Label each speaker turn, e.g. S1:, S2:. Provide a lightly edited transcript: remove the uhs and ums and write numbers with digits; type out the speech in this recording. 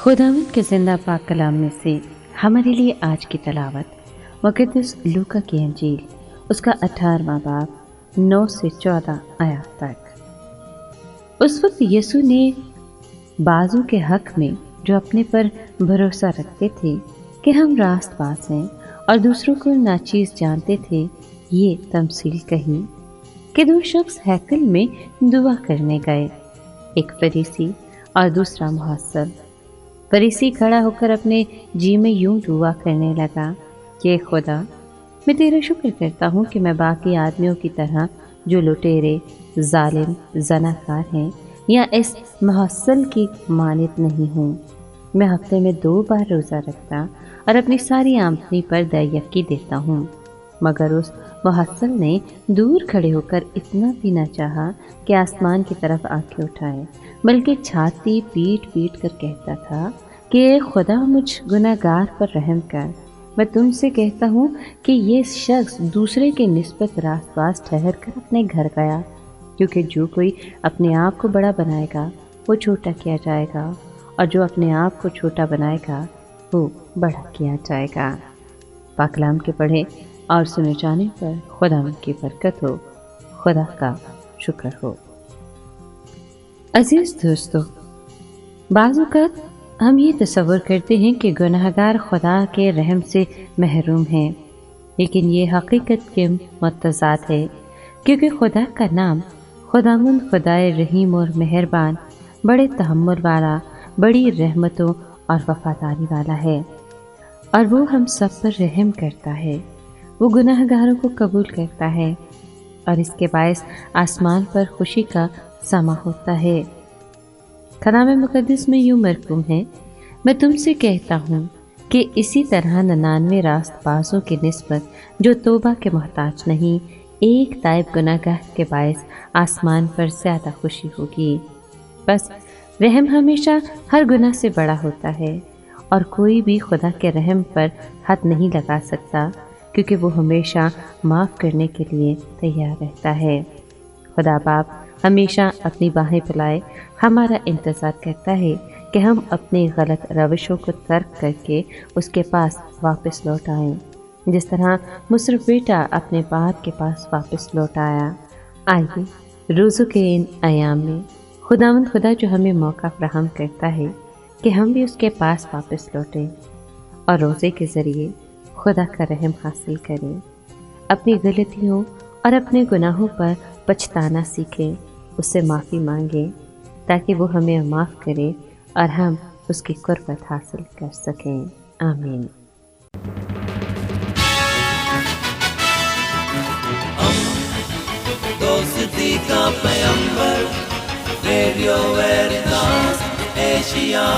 S1: खुदावंद के जिंदा पाक कलाम में से हमारे लिए आज की तलावत मुक़द्दस लूका की अंजील उसका 18वां बाब 9 से 14 आयत तक। उस वक्त यीशु ने बाजों के हक में जो अपने पर भरोसा रखते थे कि हम रास्तबाज हैं और दूसरों को नाचीज़ जानते थे, ये तमसील कही कि दो शख्स हैकल में दुआ करने गए, एक फरीसी और दूसरा मुहस्सिब। फरीसी खड़ा होकर अपने जी में यूं दुआ करने लगा कि खुदा, मैं तेरा शुक्र करता हूँ कि मैं बाकी आदमियों की तरह जो लुटेरे, जालिम, ज़नाकार हैं या इस मुहस्सिल की मानद नहीं हूँ। मैं हफ्ते में 2 बार रोज़ा रखता और अपनी सारी आमदनी पर दयकी देता हूँ। मगर उस मुहस्सिल ने दूर खड़े होकर इतना भी न चाहा कि आसमान की तरफ आंखें उठाए, बल्कि छाती पीट पीट कर कहता था कि खुदा मुझ गुनहगार पर रहम कर। मैं तुमसे कहता हूँ कि ये शख्स दूसरे के निस्बत रास्तबाज ठहर कर अपने घर गया, क्योंकि जो कोई अपने आप को बड़ा बनाएगा वो छोटा किया जाएगा, और जो अपने आप को छोटा बनाएगा वो बड़ा किया जाएगा। पाक कलाम के पढ़े और सुने जाने पर खुदा की बरकत हो, खुदा का शुक्र हो। अजीज दोस्तों, बाज़ औक़ात हम ये तसव्वुर करते हैं कि गुनहगार खुदा के रहम से महरूम हैं, लेकिन ये हकीकत के मुतज़ाद है, क्योंकि खुदा का नाम खुदावंद खुदाए रहीम और मेहरबान, बड़े तहम्मुल वाला, बड़ी रहमतों और वफ़ादारी वाला है, और वो हम सब पर रहम करता है। वो गुनहगारों को कबूल करता है और इसके बायस आसमान पर खुशी का समा होता है। कलाम मुक़द्दस में यूँ मरकूम है, मैं तुमसे कहता हूँ कि इसी तरह 99 रास्तबाज़ों की निस्बत जो तौबा के मोहताज नहीं, एक ताइब गुनहगार के बायस आसमान पर ज़्यादा खुशी होगी। बस रहम हमेशा हर गुनाह से बड़ा होता है, और कोई भी खुदा के रहम पर हाथ नहीं लगा सकता, क्योंकि वो हमेशा माफ़ करने के लिए तैयार रहता है। खुदा बाप हमेशा अपनी बाहें फैलाए हमारा इंतज़ार करता है कि हम अपनी गलत रविशों को तर्क करके उसके पास वापस लौट आएं, जिस तरह मुसरफ बेटा अपने बाप के पास वापस लौट आया। आइए रोज़ों के इन अयाम में खुदावंद खुदा जो हमें मौका फराहम करता है कि हम भी उसके पास वापस लौटें और रोज़े के ज़रिए खुदा का रहम हासिल करें, अपनी गलतियों और अपने गुनाहों पर पछताना सीखें, उससे माफ़ी मांगें ताकि वो हमें माफ़ करे और हम उसकी कुर्बत हासिल कर सकें। आमीन।
S2: दोस्ती का पैगंबर, रेडियो वेरितास एशिया।